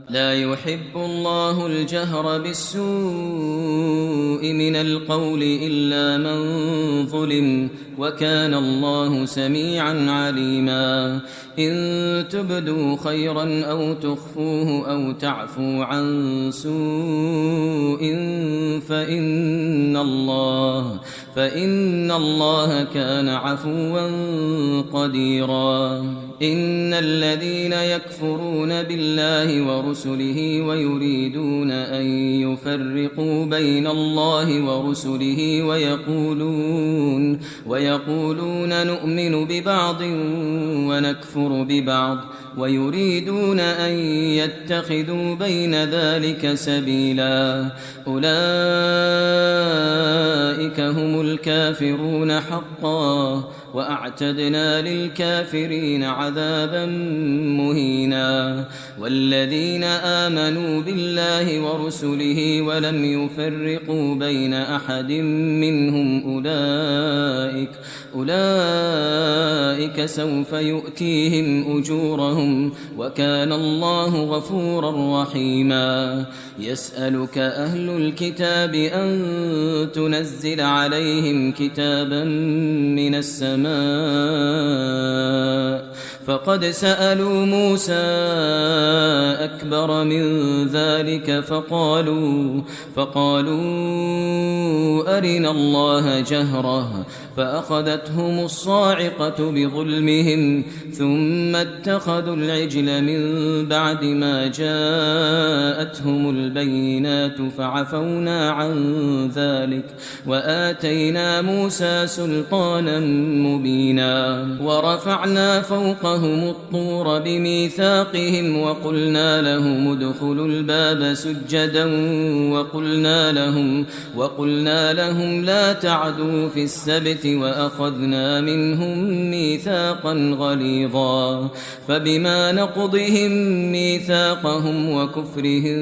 لا يحب الله الجهر بالسوء من القول إلا من ظلم وكان الله سميعا عليما إن تبدوا خيرا أو تخفوه أو تعفوا عن سوء فإن الله كان عفوا قديرا إن الذين يكفرون بالله ورسله ويريدون أن يفرقوا بين الله ورسله ويقولون نؤمن ببعض ونكفر ببعض ويريدون أن يتخذوا بين ذلك سبيلا أولئك هم الكافرون حقا وأعتدنا للكافرين عذابا مهينا والذين آمنوا بالله ورسله ولم يفرقوا بين أحد منهم أولئك سوف يؤتيهم أجورهم وكان الله غفورا رحيما يسألك أهل الكتاب أن تنزل عليهم كتابا من السماء فقد سألوا موسى أكبر من ذلك فقالوا أرنا الله جهرة فأخذتهم الصاعقة بظلمهم ثم اتخذوا العجل من بعد ما جاءتهم البينات فعفونا عن ذلك وآتينا موسى سلطانا مبينا ورفعنا فوقهم الطور بميثاقهم وقلنا لهم ادخلوا الباب سجدا وقلنا لهم لا تعدوا في السبت وأخذنا منهم ميثاقا غليظا فبما نقضهم ميثاقهم وكفرهم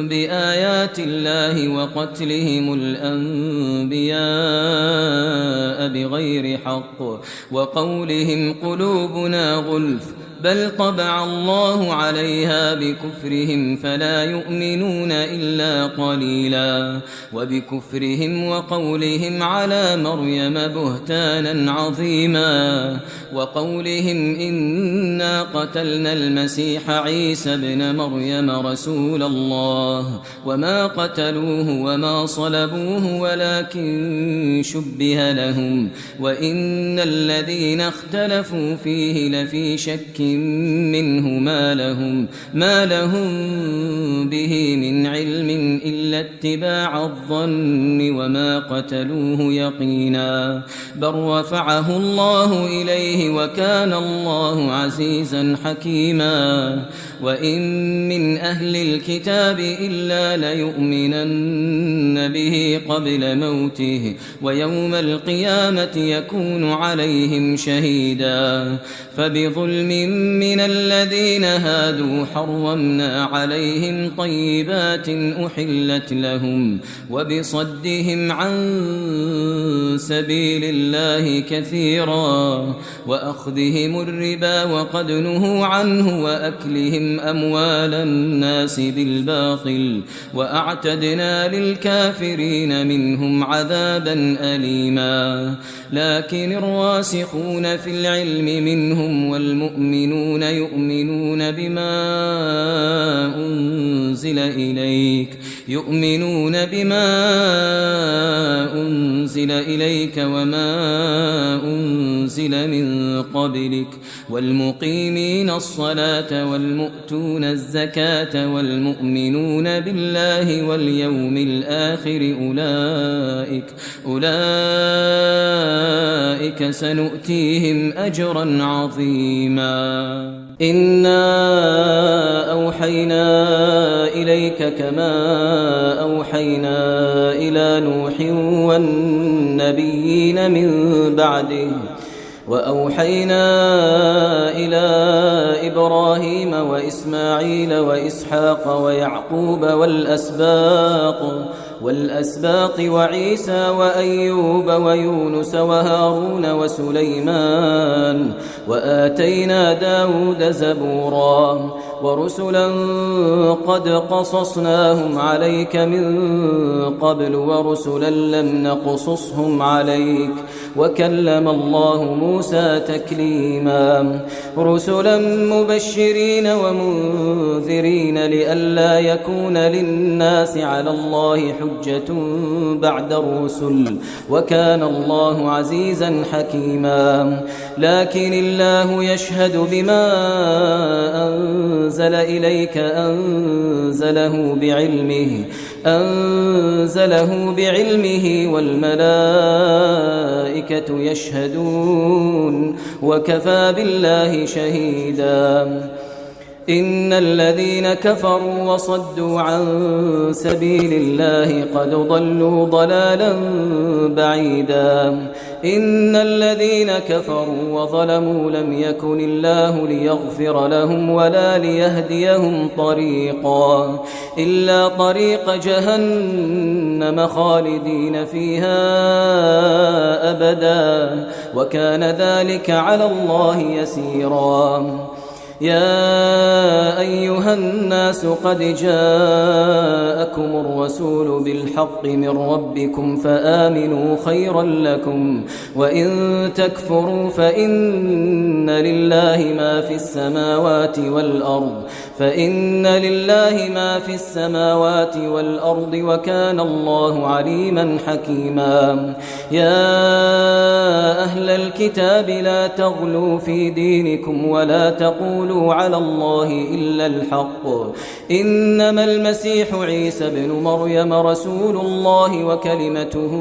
بآيات الله وقتلهم الأنبياء بغير حق وقولهم قلوبنا غلف بل طبع الله عليها بكفرهم فلا يؤمنون إلا قليلا وبكفرهم وقولهم على مريم بهتانا عظيما وقولهم إنا قتلنا المسيح عيسى ابن مريم رسول الله وما قتلوه وما صلبوه ولكن شبه لهم وإن الذين اختلفوا فيه لفي شك منه ما لهم به من علم إلا اتباع الظن وما قتلوه يقينا بل رفعه الله إليه وكان الله عزيزا حكيما وإن من أهل الكتاب إلا ليؤمنن به قبل موته ويوم القيامة يكون عليهم شهيدا فبظلم من الذين هادوا حرمنا عليهم طيبات أحلت لهم وبصدهم عن سبيل الله كثيرا وأخذهم الربا وقد نهوا عنه وأكلهم أموال الناس بالباطل وأعتدنا للكافرين منهم عذابا أليما لكن الراسخون في العلم منهم والمؤمنون يؤمنون بما أنزل إليك وما أنزل من قبلك والمقيمين الصلاة والمؤتون الزكاة والمؤمنون بالله واليوم الآخر أولئك سنؤتيهم أجرا عظيما إنا أوحينا إليك كما أوحينا إلى نوح والنبيين من بعده وأوحينا إلى إبراهيم وإسماعيل وإسحاق ويعقوب والأسباط وعيسى وأيوب ويونس وهارون وسليمان وآتينا داود زبورا ورسلا قد قصصناهم عليك من قبل ورسلا لم نقصصهم عليك وكلم الله موسى تكليما رسلا مبشرين ومنذرين لئلا يكون للناس على الله حجة بعد الرسل وكان الله عزيزا حكيما لكن الله يشهد بما أنزل إليك أنزله بعلمه والملائكة يشهدون وكفى بالله شهيدا إن الذين كفروا وصدوا عن سبيل الله قد ضلوا ضلالا بعيدا إن الذين كفروا وظلموا لم يكن الله ليغفر لهم ولا ليهديهم طريقا إلا طريق جهنم خالدين فيها أبدا وكان ذلك على الله يسيرا يا أيها الناس قد جاءكم الرسول بالحق من ربكم فآمنوا خيرا لكم وإن تكفروا فإن لله ما في السماوات والأرض وكان الله عليما حكيما يا أهل الكتاب لا تغلوا في دينكم ولا تقولوا على الله إلا الحق إنما المسيح عيسى بن مريم رسول الله وكلمته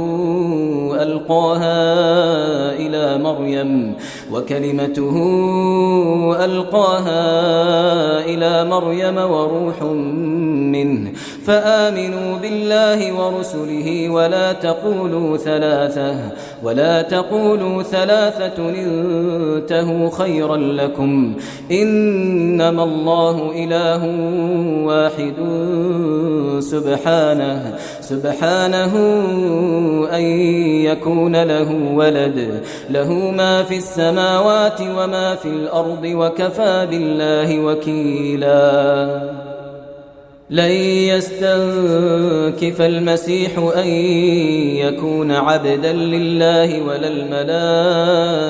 ألقاها إلى مريم وروح منه فآمنوا بالله ورسله ولا تقولوا ثلاثة انتهوا خيرا لكم إنما الله إله واحد سبحانه أن يكون له ولد له ما في السماوات وما في الأرض وكفى بالله وكيلا لن يستنكف المسيح أن يكون عبدا لله ولا الملائكة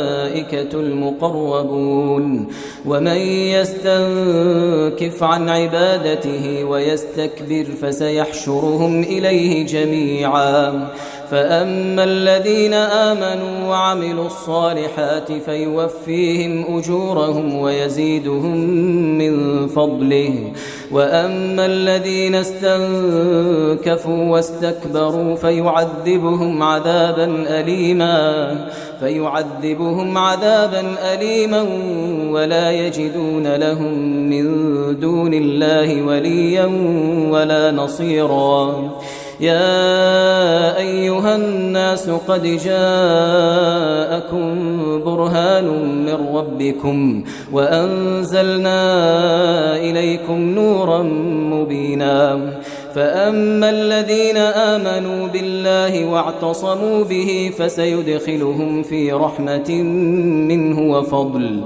المقربون ومن يستنكف عن عبادته ويستكبر فسيحشرهم إليه جميعا فأما الذين آمنوا وعملوا الصالحات فيوفيهم أجورهم ويزيدهم من فضله وأما الذين استنكفوا واستكبروا فيعذبهم عذابا أليما ولا يجدون لهم من دون الله وليا ولا نصيرا يا أيها الناس قد جاءكم برهان من ربكم وأنزلنا إليكم نورا مبينا فأما الذين آمنوا بالله واعتصموا به فسيدخلهم في رحمة منه وفضل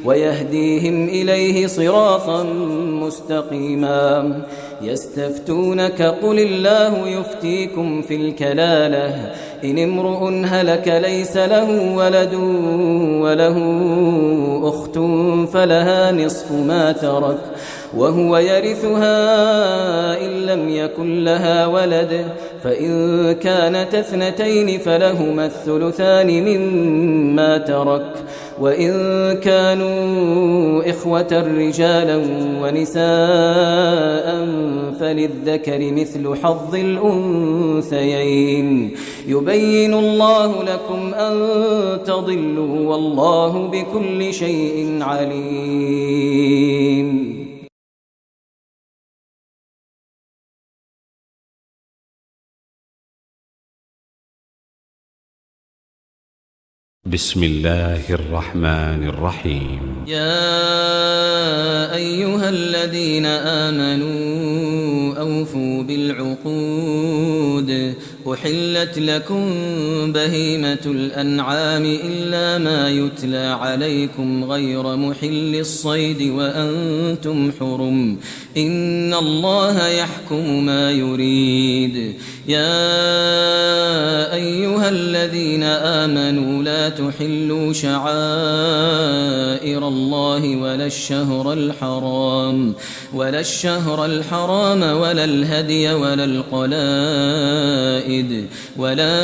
ويهديهم إليه صراطا مستقيما يستفتونك قل الله يفتيكم في الكلالة إن امرؤ هلك ليس له ولد وله أخت فلها نصف ما ترك وهو يرثها إن لم يكن لها ولد فإن كانت اثنتين فلهما الثلثان مما ترك وإن كانوا إخوة رجالا ونساء فللذكر مثل حظ الأنثيين يبين الله لكم أن تضلوا والله بكل شيء عليم بسم الله الرحمن الرحيم. يا أيها الذين آمنوا أوفوا بالعقود أحلت لكم بهيمة الأنعام إلا ما يتلى عليكم غير محل الصيد وأنتم حرم إن الله يحكم ما يريد. يا أيها الذين آمنوا لا تحلوا شعائر الله ولا الشهر الحرام ولا الهدي ولا القلائد ولا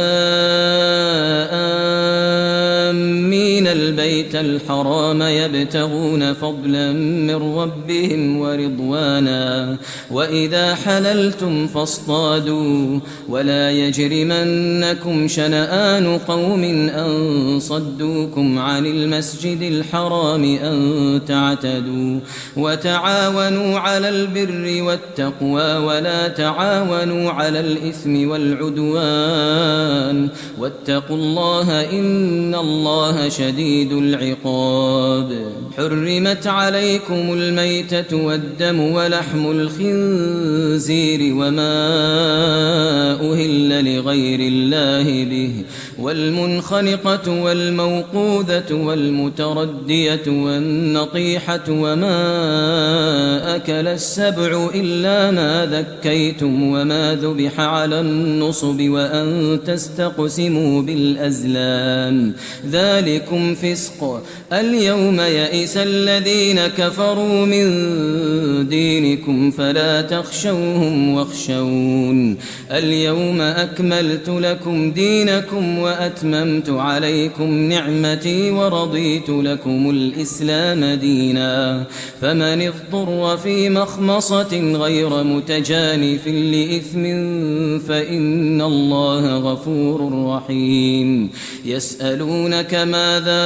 آمين البيت الحرام يبتغون فضلا من ربهم ورضوانا وإذا حللتم فاصطادوا ولا يجرمنكم شنآن قوم أن صدوكم عن المسجد الحرام أن تعتدوا وتعاونوا على البر والتقوى ولا تعاونوا على الإثم والعدوان واتقوا الله إن الله شديد العقاب. حرمت عليكم الميتة والدم ولحم الخنزير وما أهل لغير الله به والمنخنقة والموقوذة والمتردية والنطيحة وما أكل السبع إلا ما ذكيتم وما ذبح على النصب وأن تستقسموا بالأزلام ذلكم فسق. اليوم يئس الذين كفروا من دينكم فلا تخشوهم واخشون اليوم أكملت لكم دينكم وأتممت عليكم نعمتي ورضيت لكم الإسلام دينا فمن اضطر في مخمصة غير متجانف لإثم فإن الله غفور رحيم. يسألونك ماذا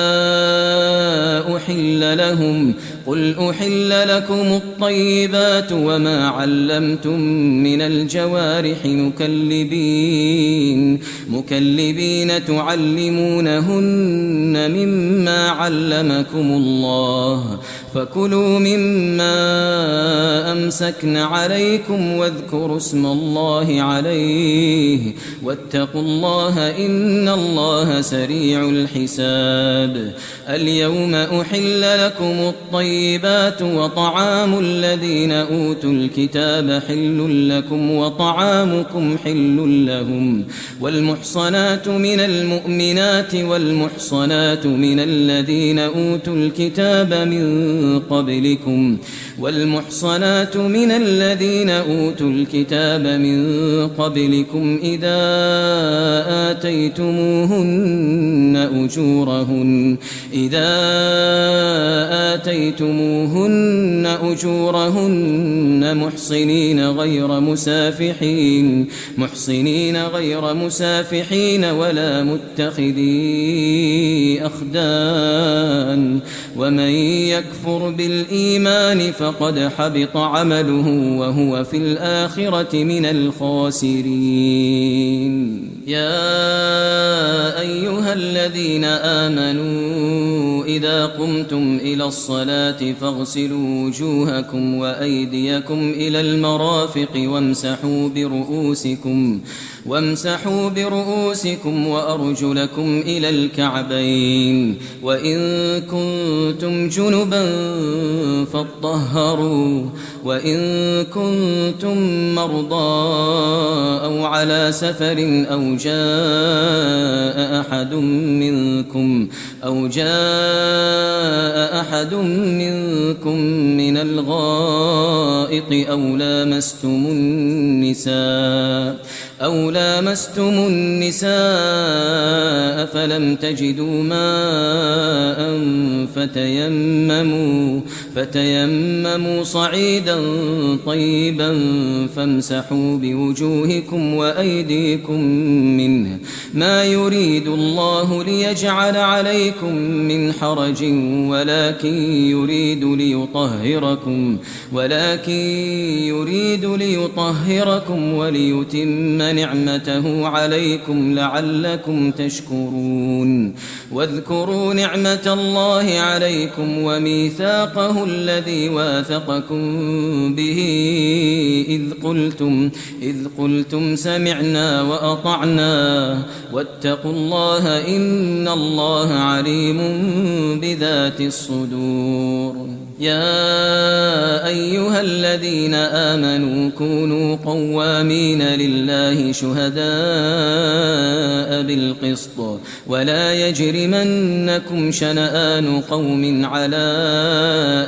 أحل لهم قل أحل لكم الطيبات وما علمتم من الجوارح مكلبين تعلمونهن مما علمكم الله فكلوا مما أمسكن عليكم واذكروا اسم الله عليه واتقوا الله إن الله سريع الحساب. اليوم أحل لكم الطيبات وطعام الذين أوتوا الكتاب حل لكم وطعامكم حل لهم والمحصنات من المؤمنات والمحصنات من الذين أوتوا الكتاب من قبلكم إذا آتيتموهن أجورهن محصنين غير مسافحين ولا متخذي أخدان ومن يكفر بالإيمان فقد حبط عمله وهو في الآخرة من الخاسرين. يا أيها الذين آمنوا إذا قمتم إلى الصلاة فاغسلوا وجوهكم وأيديكم إلى المرافق وامسحوا برؤوسكم وأرجلكم إلى الكعبين وإن كنتم جنبا فاطهروا وإن كنتم مرضى أو على سفر أو جاء أحد منكم من الغائط أو لامستم النساء فلم تجدوا ماء فتيمموا صعيدا طيبا فامسحوا بوجوهكم وأيديكم منه ما يريد الله ليجعل عليكم من حرج ولكن يريد ليطهركم وليتم نعمته عليكم لعلكم تشكرون واذكروا نعمة الله عليكم وميثاقه الذي واثقكم به إذ قلتم سمعنا وأطعنا واتقوا الله إن الله عليم بذات الصدور. يا أيها الذين آمنوا كونوا قوامين لله شهداء بالقسط ولا يجرمنكم شنآن قوم على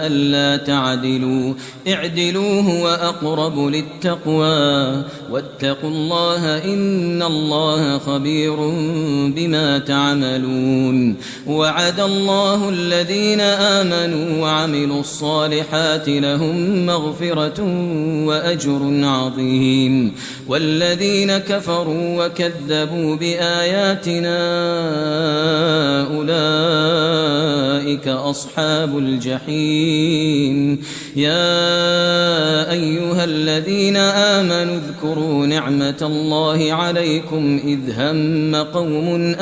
ألا تعدلوا اعدلوا هو أقرب للتقوى واتقوا الله إن الله خبير بما تعملون. وعد الله الذين آمنوا وعملوا الصالحات لهم مغفرة وأجر عظيم والذين كفروا وكذبوا بآياتنا أولئك أصحاب الجحيم. يا أيها الذين آمنوا اذكروا نعمة الله عليكم إذ هم قوم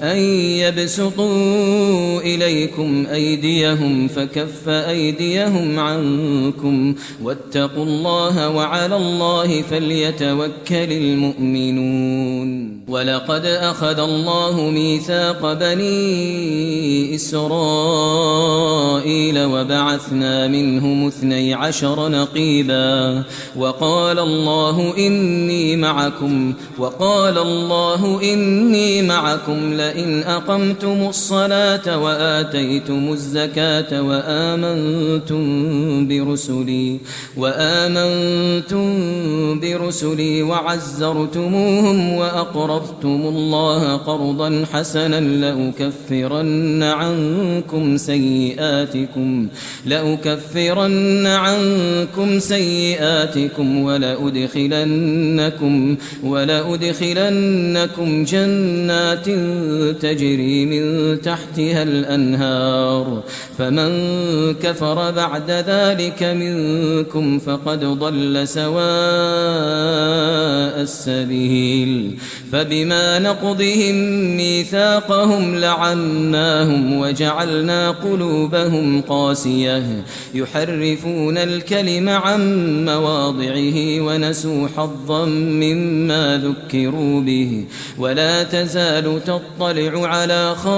أن يبسطوا إليكم أيديهم فكف أيديهم عنكم واتقوا الله وعلى الله فليتوكل المؤمنون. ولقد أخذ الله ميثاق بني إسرائيل وبعثنا منهم 12 نقيبا وقال الله إني معكم لئن أقمتم الصلاة وآتيتم الزكاة وآمنتم برسلي وعزرتموهم وأقرضتم الله قرضا حسنا لأكفرن عنكم سيئاتكم ولأدخلنكم جنات تجري من تحتها الأنهار فمن كفر بعد ذلك منكم فقد ضل سواء السبيل. فبما نقضهم ميثاقهم لعناهم وجعلنا قلوبهم قاسية يحرفون الكلم عن مواضعه ونسوا حظا مما ذكروا به ولا تزال تطلع على خائنة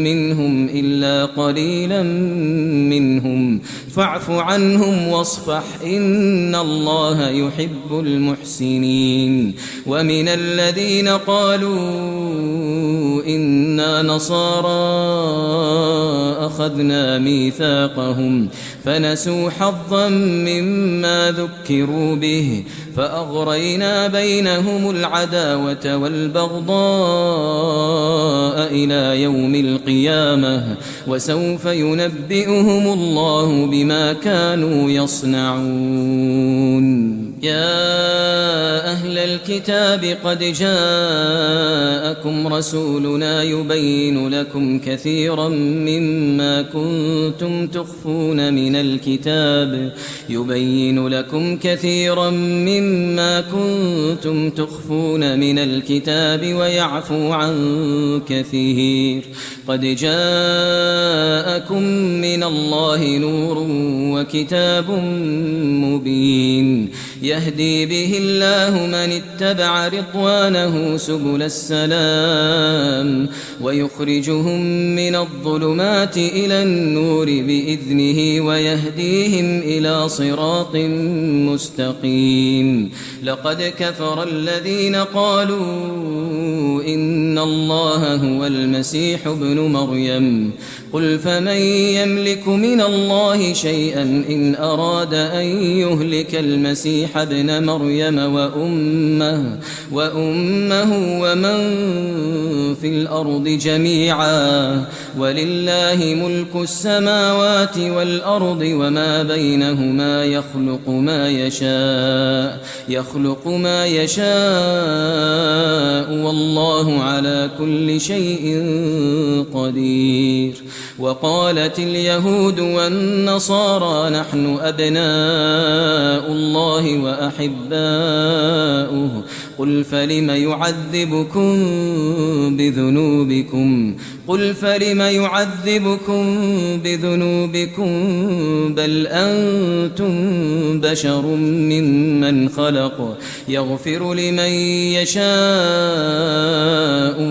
منهم إلا قليلا منهم فاعف عنهم واصفح إن الله يحب المحسنين. ومن الذين قالوا إنا نصارى أخذنا ميثاقهم فنسوا حظا مما ذكروا به فأغرينا بينهم العداوة والبغضاء إلى يوم القيامة وسوف ينبئهم الله بما كانوا يصنعون. يا أهل الكتاب قد جاءكم رسولنا يبين لكم كثيرا مما كنتم تخفون من الكتاب ويعفو عن كثير. قد جاءكم من الله نور وكتاب مبين يهدي به الله من اتبع رضوانه سبل السلام ويخرجهم من الظلمات إلى النور بإذنه ويهديهم إلى صراط مستقيم. لقد كفر الذين قالوا إن الله هو المسيح ابن مريم قل فمن يملك من الله شيئا إن أراد أن يهلك المسيح ابن مريم وأمه ومن في الأرض جميعا ولله ملك السماوات والأرض وما بينهما يخلق ما يشاء والله على كل شيء قدير. وقالت اليهود والنصارى نحن أبناء الله وأحباؤه قل فلم يعذبكم بذنوبكم بل أنتم بشر ممن خلق يغفر لمن يشاء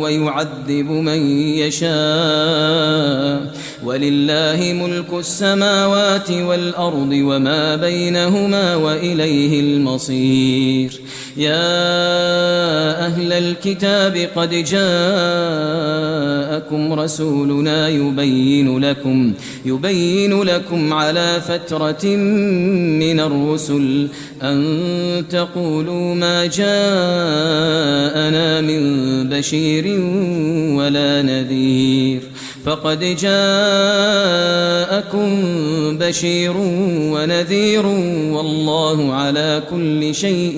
ويعذب من يشاء ولله ملك السماوات والأرض وما بينهما وإليه المصير. يا أهل الكتاب قد جاءكم رسولنا يبين لكم على فترة من الرسل أن تقولوا ما جاءنا من بشير ولا نذير فقد جاءكم بشير ونذير والله على كل شيء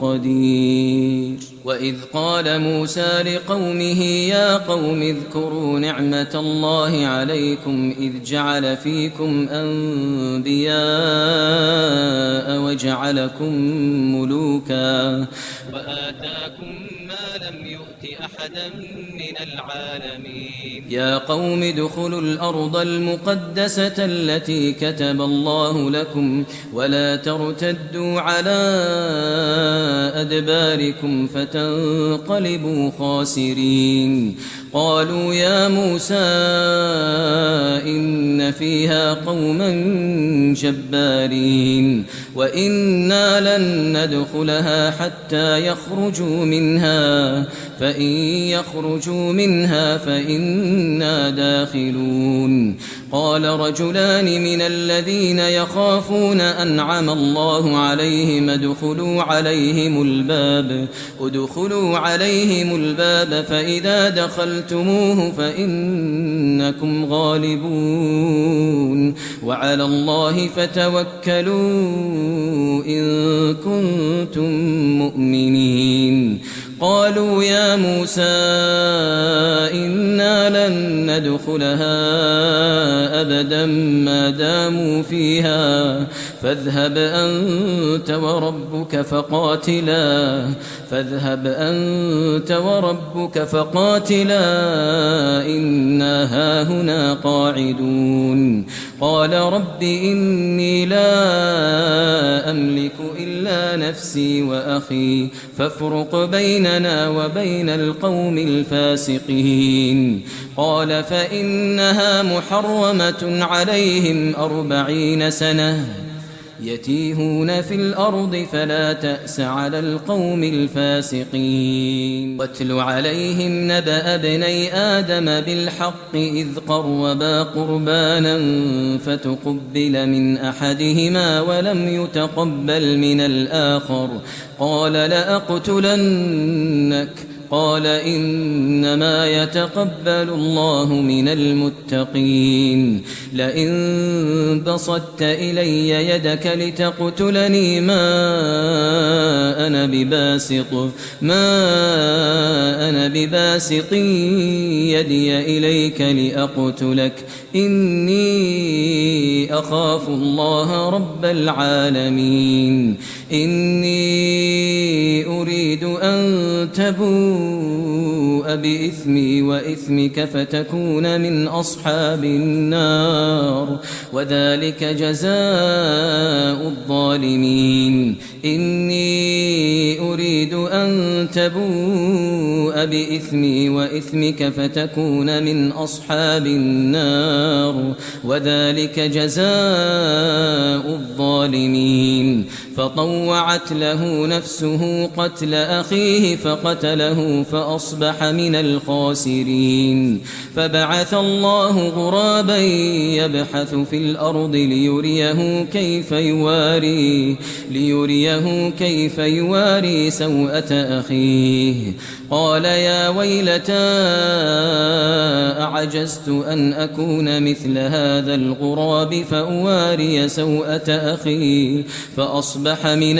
قدير. وإذ قال موسى لقومه يا قوم اذكروا نعمة الله عليكم إذ جعل فيكم أنبياء وجعلكم ملوكا وآتاكم ما لم يؤت أحدا من العالمين. يا قوم ادخلوا الأرض المقدسة التي كتب الله لكم ولا ترتدوا على أدباركم فتنقلبوا خاسرين. قالوا يا موسى إن فيها قوما جبارين وإنا لن ندخلها حتى يخرجوا منها فإن يخرجوا منها فإنا داخلون. قال رجلان من الذين يخافون أنعم الله عليهم ادخلوا عليهم الباب فإذا دخلتموه فإنكم غالبون وعلى الله فتوكلوا إن كنتم مؤمنين. قالوا يا موسى إنا لن ندخلها أبدا ما داموا فيها فاذهب أنت وربك فقاتلا إنا هاهنا قاعدون. قال رب إني لا أملك إلا نفسي وأخي فافرق بيننا وبين القوم الفاسقين. قال فإنها محرمة عليهم 40 سنة يتيهون في الأرض فلا تأس على القوم الفاسقين. واتل عليهم نبأ ابني آدم بالحق إذ قربا قربانا فتقبل من أحدهما ولم يتقبل من الآخر قال لأقتلنك قال إنما يتقبل الله من المتقين. لئن بسطت إلي يدك لتقتلني ما أنا بباسط يدي إليك لأقتلك إني أخاف الله رب العالمين. إني أريد أن تبوء بإثمي وإثمك فتكون من أصحاب النار وذلك جزاء الظالمين. إني أريد أن تبوء بإثمي وإثمك فتكون من أصحاب النار وذلك جزاء الظالمين. فطوعت له نفسه قتل أخيه فقتله فأصبح من الخاسرين. فبعث الله غرابا يبحث في الأرض ليريه كيف يواري سوءة أخيه. قال يا ويلتى أعجزت أن أكون مثل هذا الغراب فأواري سوءة أخي فأصبح من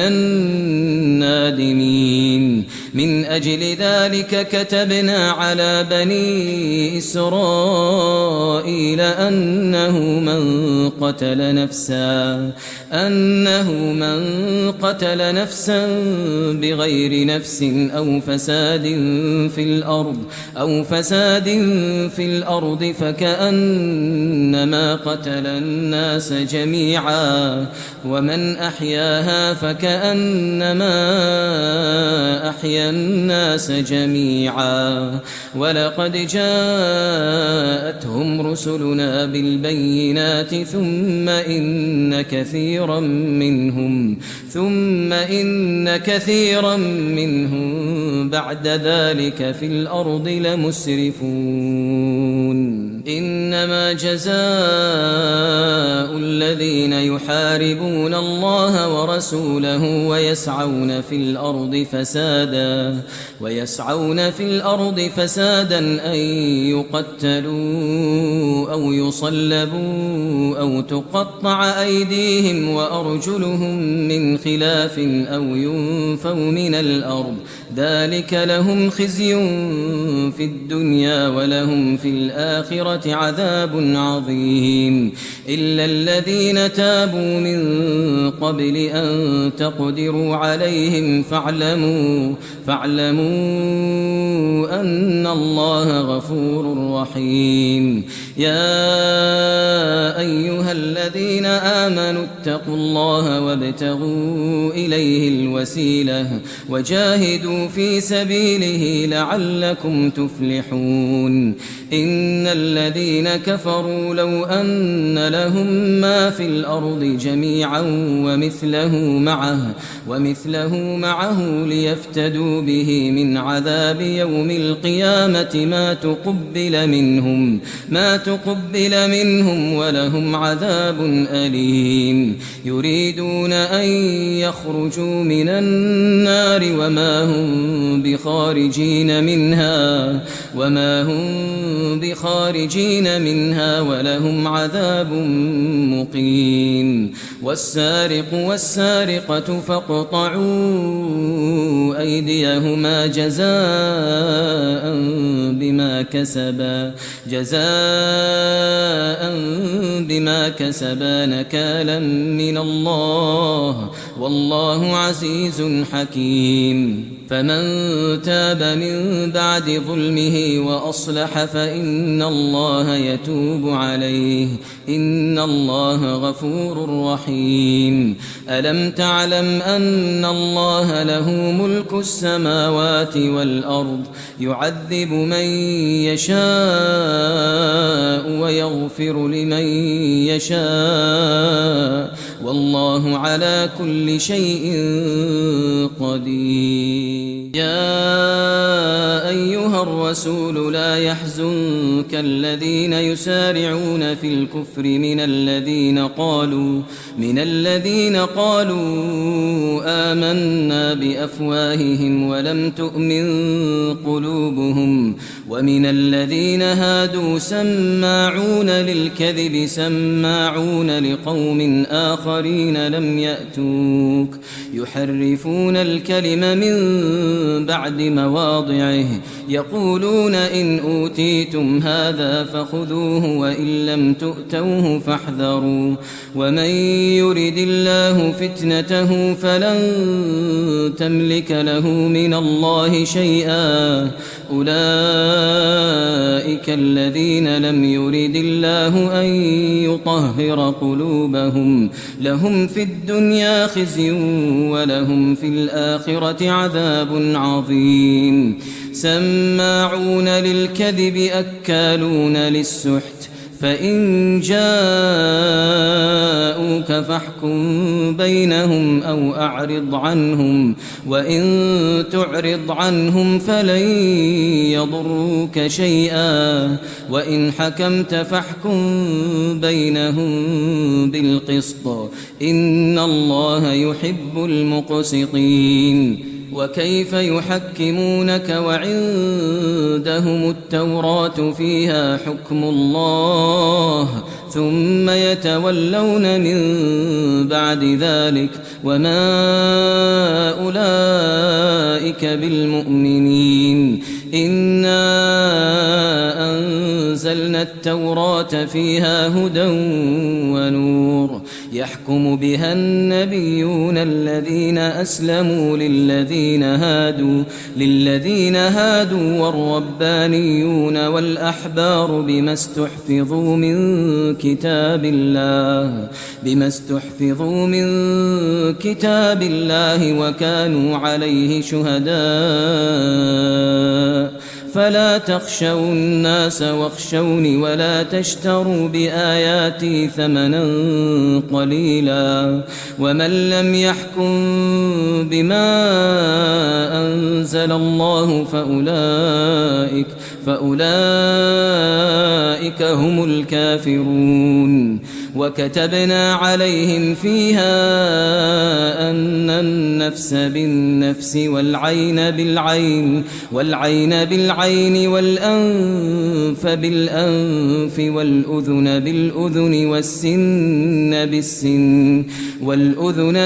النادمين. من أجل ذلك كتبنا على بني إسرائيل أنه من قتل نفسا بغير نفس أو فساد في الأرض فكأنما قتل الناس جميعا ومن أحياها فكأنما أحيا الناس جميعا ولقد جاءتهم رسلنا بالبينات ثم إن كثيرا منهم بعد ذلك في الأرض لمسرفون إنما جزاء الذين يحاربون الله ورسوله ويسعون في الأرض فسادا أن يقتلوا أو يصلبوا أو تقطع أيديهم وأرجلهم من خلاف أو ينفوا من الأرض ذلك لهم خزي في الدنيا ولهم في الآخرة عذاب عظيم إلا الذين تابوا من قبل أن تقدروا عليهم فاعلموا أن الله غفور رحيم يا أيها الذين آمنوا اتقوا الله وابتغوا إليه الوسيلة وجاهدوا في سبيله لعلكم تفلحون إن الذين كفروا لو أن لهم ما في الأرض جميعا ومثله معه ليفتدوا به من عذاب يوم القيامة ما تقبل منهم ولهم عذاب أليم يريدون أن يخرجوا من النار وما هم بخارجين منها ولهم عذاب مقيم والسارق والسارقة فاقطعوا أيديهما جزاء بما كسبا نكالا من الله والله عزيز حكيم فمن تاب من بعد ظلمه وأصلح فإن الله يتوب عليه إن الله غفور رحيم ألم تعلم أن الله له ملك السماوات والأرض يعذب من يشاء ويغفر لمن يشاء والله على كل شيء قدير يا أيها الرسول لا يحزنك الذين يسارعون في الكفر من الذين قالوا آمنا بأفواههم ولم تؤمن قلوبهم ومن الذين هادوا سماعون للكذب سماعون لقوم آخرين لم يأتوك يحرفون الكلم من بعد مواضعه يقولون إن أوتيتم هذا فخذوه وإن لم تؤتوه فاحذروا ومن يرد الله فتنته فلن تملك له من الله شيئا أولئك الذين لم يرد الله أن يطهر قلوبهم لهم في الدنيا خزي ولهم في الآخرة عذاب عظيم سماعون للكذب أكالون للسحت فإن جاءوك فاحكم بينهم أو أعرض عنهم وإن تعرض عنهم فلن يضروك شيئا وإن حكمت فاحكم بينهم بالقسط إن الله يحب المقسطين وكيف يحكمونك وعندهم التوراة فيها حكم الله ثم يتولون من بعد ذلك وما أولئك أولئك بالمؤمنين إنا أنزلنا التوراة فيها هدى ونور يحكم بها النبيون الذين أسلموا للذين هادوا والربانيون والأحبار بما استحفظوا من كتاب الله وكانوا عليه شهداء فلا تخشوا الناس واخشوني ولا تشتروا بآياتي ثمنا قليلا ومن لم يحكم بما أنزل الله فأولئك هم الكافرون وكتبنا عليهم فيها أن النفس بالنفس والعين بالعين والأنف بالأنف والأذن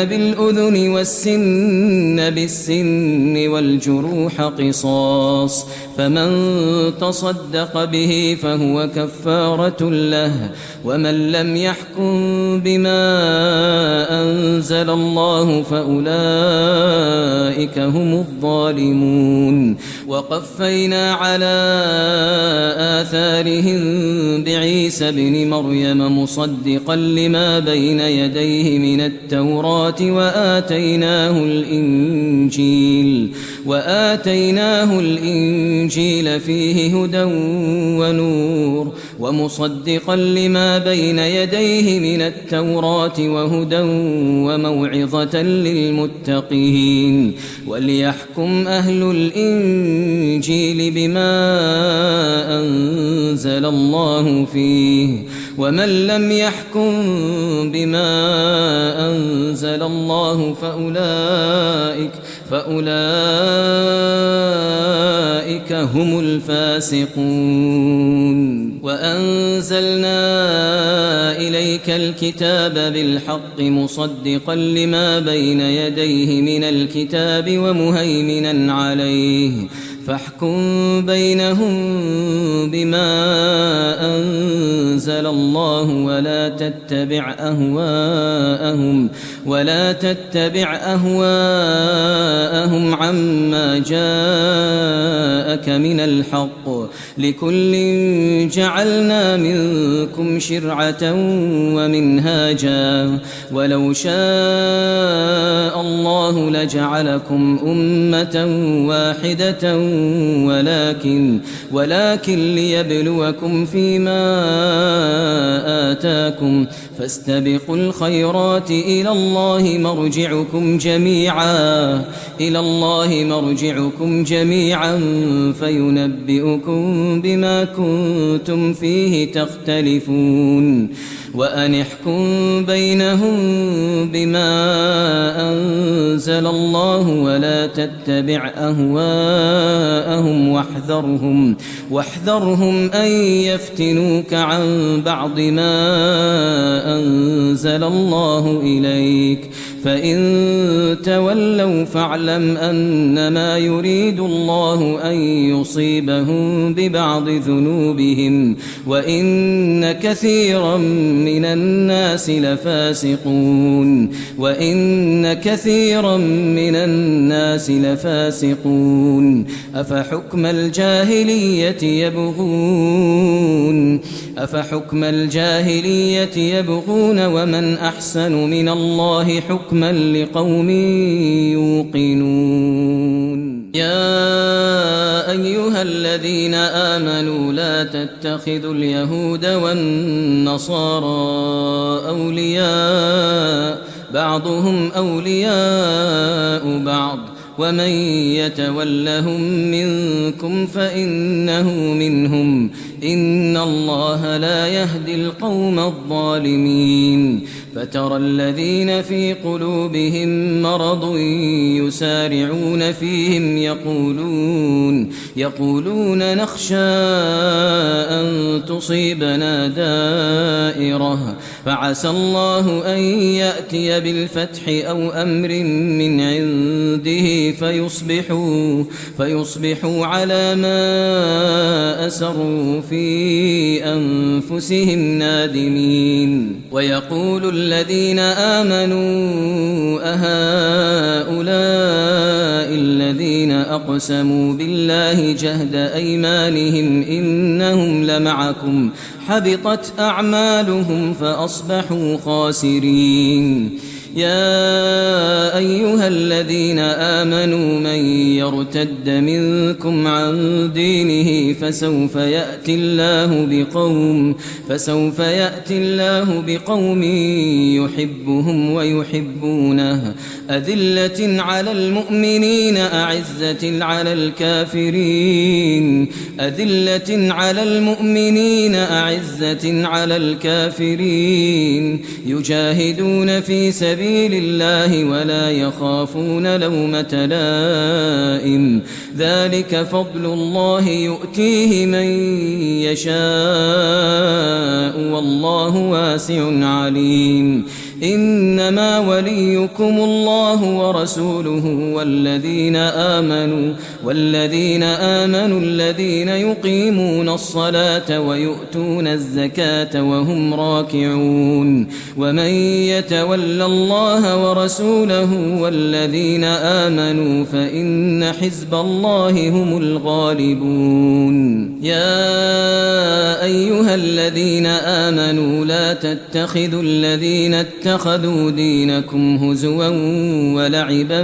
بالأذن والسن بالسن والجروح قصاص فمن تصدق به فهو كفارة له ومن لم يحكم بما أنزل الله فأولئك هم الظالمون وقفينا على آثارهم بعيسى ابن مريم مصدقا لما بين يديه من التوراة وآتيناه الإنجيل فيه هدى ونور ومصدقا لما بين يديه من التوراة وهدى وموعظة للمتقين وليحكم أهل الإنجيل بما أنزل الله فيه ومن لم يحكم بما أنزل الله فأولئك هم الفاسقون وأنزلنا إليك الكتاب بالحق مصدقا لما بين يديه من الكتاب ومهيمنا عليه فاحكم بينهم بما أنزل الله ولا تتبع أهواءهم عما جاءك من الحق لكل جعلنا منكم شرعة ومنهاجا ولو شاء الله لجعلكم أمة واحدة ولكن ليبلوكم فيما آتاكم فاستبقوا الخيرات إلى الله مرجعكم جميعا فينبئكم بما كنتم فيه تختلفون وأن احكم بينهم بما أنزل الله ولا تتبع أهواءهم واحذرهم أن يفتنوك عن بعض ما أنزل الله إليك فإن تولوا فاعلم أنما يريد الله أن يصيبهم ببعض ذنوبهم وإن كثيرا من الناس لفاسقون أفحكم الجاهلية يبغون ومن أحسن من الله حكما لقوم يوقنون يا أيها الذين آمنوا لا تتخذوا اليهود والنصارى أولياء بعضهم أولياء بعض ومن يتولهم منكم فإنه منهم إن الله لا يهدي القوم الظالمين فترى الذين في قلوبهم مرض يسارعون فيهم يقولون نخشى أن تصيبنا دائرة فعسى الله أن يأتي بالفتح أو أمر من عنده فيصبحوا على ما أسروا في أنفسهم نادمين ويقول الذين آمنوا أهؤلاء الذين أقسموا بالله جهد أيمانهم إنهم لمعكم حبطت أعمالهم فأصبحوا خاسرين يا أيها الذين آمنوا من يرتد منكم عن دينه فسوف يأتي الله بقوم يحبهم ويحبونه أذلة على المؤمنين أعزة على الكافرين يجاهدون في سبيل الله ولا يخافون لومة لائم ذلك فضل الله يؤتيه من يشاء والله واسع عليم إنما وليكم الله ورسوله والذين آمنوا الذين يقيمون الصلاة ويؤتون الزكاة وهم راكعون ومن يتول الله ورسوله والذين آمنوا فإن حزب الله هم الغالبون يا أيها الذين آمنوا لا تتخذوا الذين اتخذوا دينكم هزوا ولعبا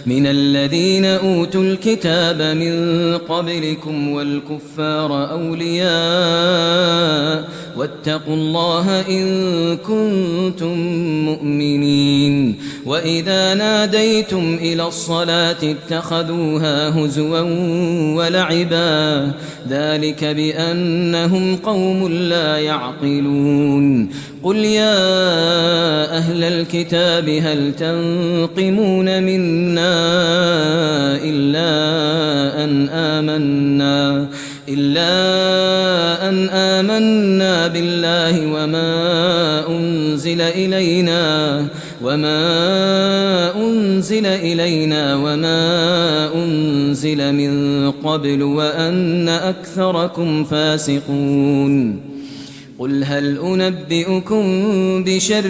من الذين أوتوا الكتاب من قبلكم والكفار أولياء واتقوا الله إن كنتم مؤمنين وإذا ناديتم إلى الصلاة اتخذوها هزوا ولعبا ذلك بأنهم قوم لا يعقلون قل يا أهل الكتاب هل تنقمون منا إلا أن آمنا بالله وما أنزل إلينا وما أنزل من قبل وأن أكثركم فاسقون قل هل أنبئكم بشر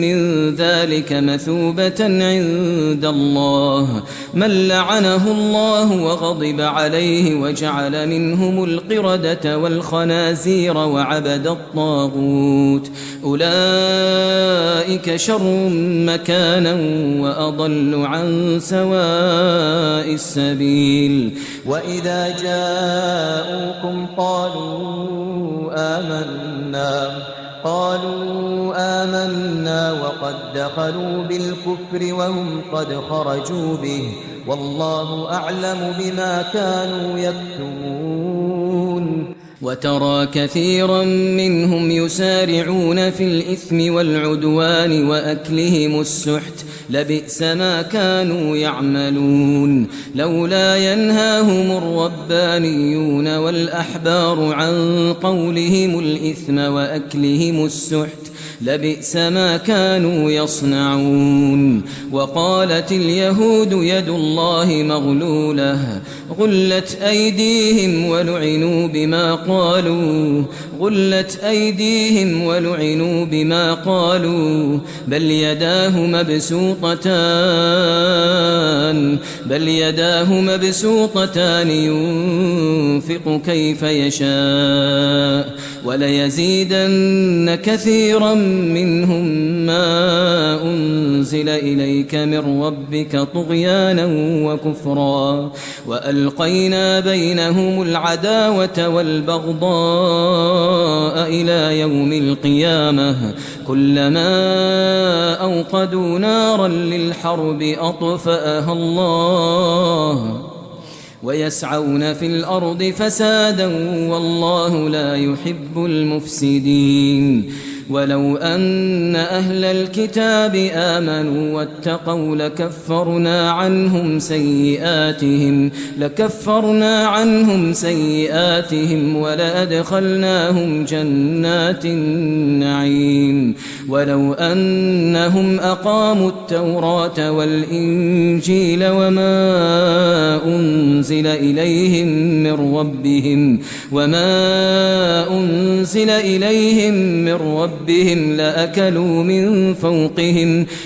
من ذلك مثوبة عند الله من لعنه الله وغضب عليه وجعل منهم القردة والخنازير وعبد الطاغوت أولئك شر مكانا وأضل عن سواء السبيل وإذا جاءوكم قالوا آمنا وقد دخلوا بالكفر وهم قد خرجوا به والله أعلم بما كانوا يكتمون وترى كثيرا منهم يسارعون في الإثم والعدوان وأكلهم السحت لبئس ما كانوا يعملون لولا ينهاهم الربانيون والأحبار عن قولهم الإثم وأكلهم السحت لبئس ما كانوا يصنعون وقالت اليهود يد الله مغلولة غلت أيديهم ولعنوا بما قالوا بل يداه مبسوطتان ينفق كيف يشاء وليزيدن كثيرا منهم ما أنزل إليك من ربك طغيانا وكفرا وألقينا بينهم العداوة والبغضاء إلى يوم القيامة كلما أوقدوا نارا للحرب ويسعون في الأرض فسادا والله لا يحب المفسدين. ولو أن أهل الكتاب آمنوا واتقوا لكفرنا عنهم سيئاتهم ولأدخلناهم جنات النعيم. ولو أنهم أقاموا التوراة والإنجيل وما أنزل إليهم من ربهم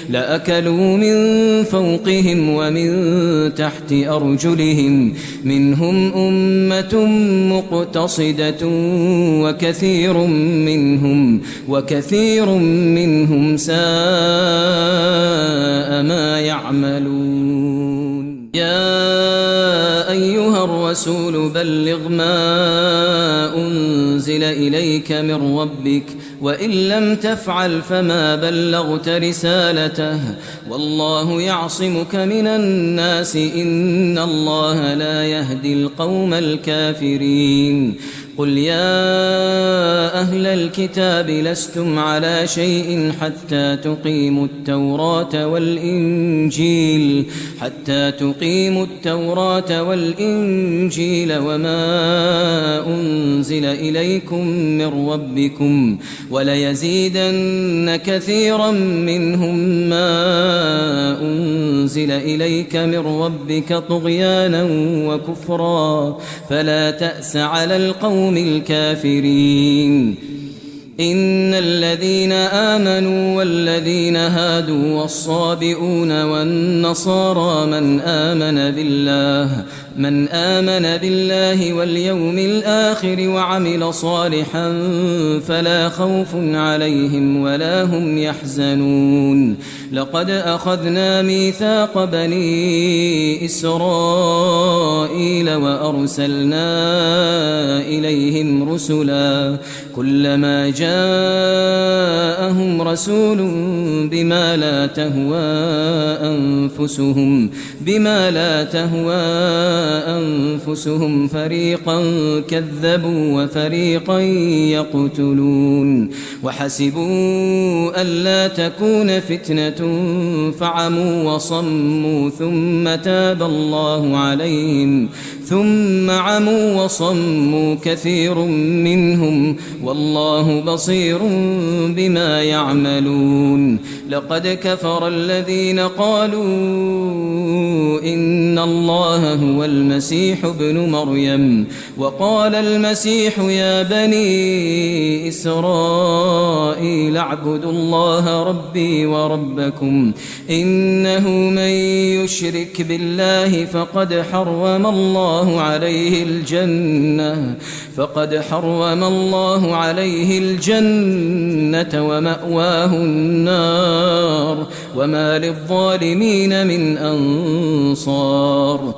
لأكلوا من فوقهم ومن تحت أرجلهم منهم أمة مقتصدة وكثير منهم ساء ما يعملون. يا أيها الرسول بلغ ما أنزل إليك من ربك وإن لم تفعل فما بلغت رسالته والله يعصمك من الناس إن الله لا يهدي القوم الكافرين. قل يا أهل الكتاب لستم على شيء حتى تقيموا التوراة والإنجيل وما أنزل إليكم من ربكم وليزيدن كثيرا منهم ما أنزل إليك من ربك طغيانا وكفرا فلا تأس على القوم الكافرين. إن الذين آمنوا والذين هادوا والصابئون والنصارى من آمن بالله واليوم الآخر وعمل صالحا فلا خوف عليهم ولا هم يحزنون. لقد أخذنا ميثاق بني إسرائيل وأرسلنا إليهم رسلا كلما جاءهم رسول بما لا تهوى أنفسهم فريقا كذبوا وفريقا يقتلون. وحسبوا ألا تكون فتنة فعموا وصموا ثم عموا وصموا كثير منهم والله بصير بما يعملون. لقد كفر الذين قالوا إن الله هو المسيح ابن مريم وقال المسيح يا بني إسرائيل اعبدوا الله ربي وربكم إنه من يشرك بالله فقد حرم الله عليه الجنة ومأواه النار وما للظالمين من أنصار.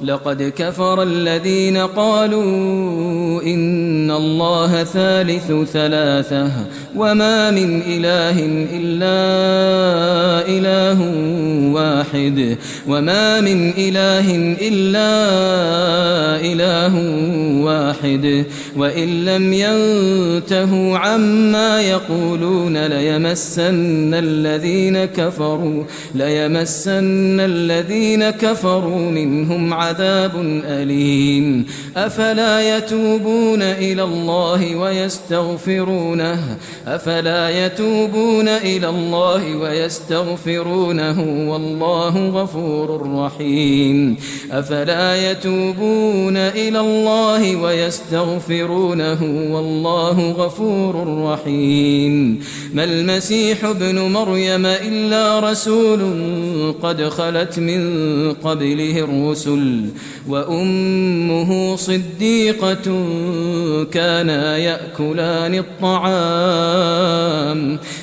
لقد كفر الذين قالوا إن الله ثالث ثلاثة وما من إله إلا إله واحد وإن لم ينتهوا عما يقولون ليمسن الذين كفروا منهم عذاب أليم. أفلا يتوبون إلى الله ويستغفرونه والله غفور رحيم. أفلا يتوبون إلى الله ويستغفرونه والله غفور رحيم. ما المسيح ابن مريم إلا رسول قد خلت من قبله الرسل وأمه صديقة كانا يأكلان الطعام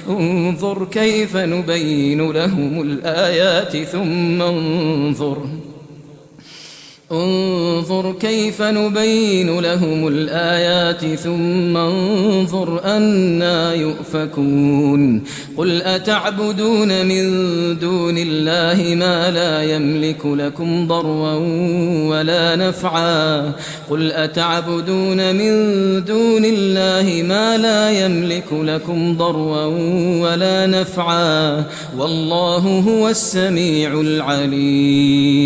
انظر كيف نبين لهم الآيات انظر كيف نبين لهم الآيات ثم انظر أنى يؤفكون قل أتعبدون من دون الله ما لا يملك لكم ضرا ولا نفعا قل أتعبدون من دون الله ما لا يملك لكم ضرا ولا نفعا والله هو السميع العليم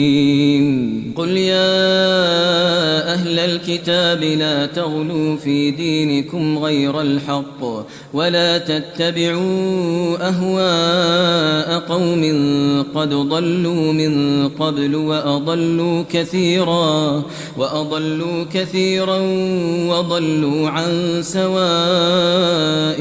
قل يا أهل الكتاب لا تغلوا في دينكم غير الحق ولا تتبعوا أهواء قوم قد ضلوا من قبل وأضلوا كثيرا وضلوا عن سواء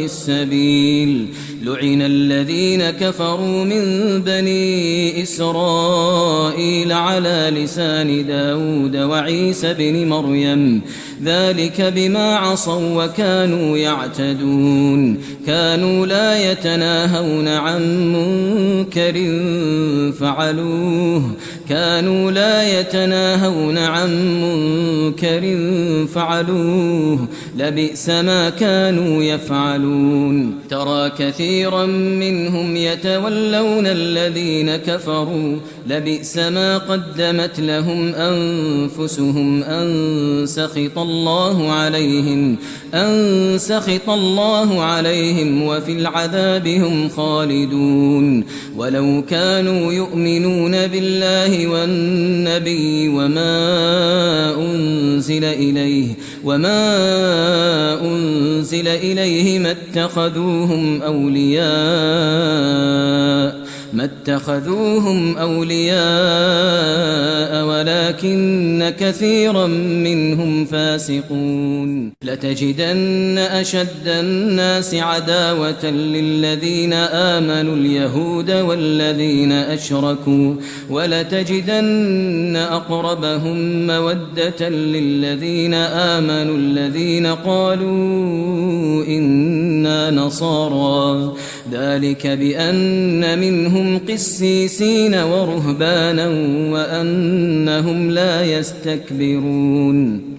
السبيل لعن الذين كفروا من بني إسرائيل على لسان داود وعيسى بن مريم ذلك بما عصوا وكانوا يعتدون كانوا لا يتناهون عن منكر فعلوه لبئس ما كانوا يفعلون ترى كثيرا منهم يتولون الذين كفروا لبئس ما قدمت لهم أنفسهم أن سخط الله عليهم وفي العذاب هم خالدون ولو كانوا يؤمنون بالله والنبي وما أنزل إليه ما اتخذوهم أولياء ولكن كثيرا منهم فاسقون لتجدن أشد الناس عداوة للذين آمنوا اليهود والذين أشركوا ولتجدن أقربهم مودة للذين آمنوا الذين قالوا إنا نصارى ذلك بأن منهم قسيسين ورهبانا وأنهم لا يستكبرون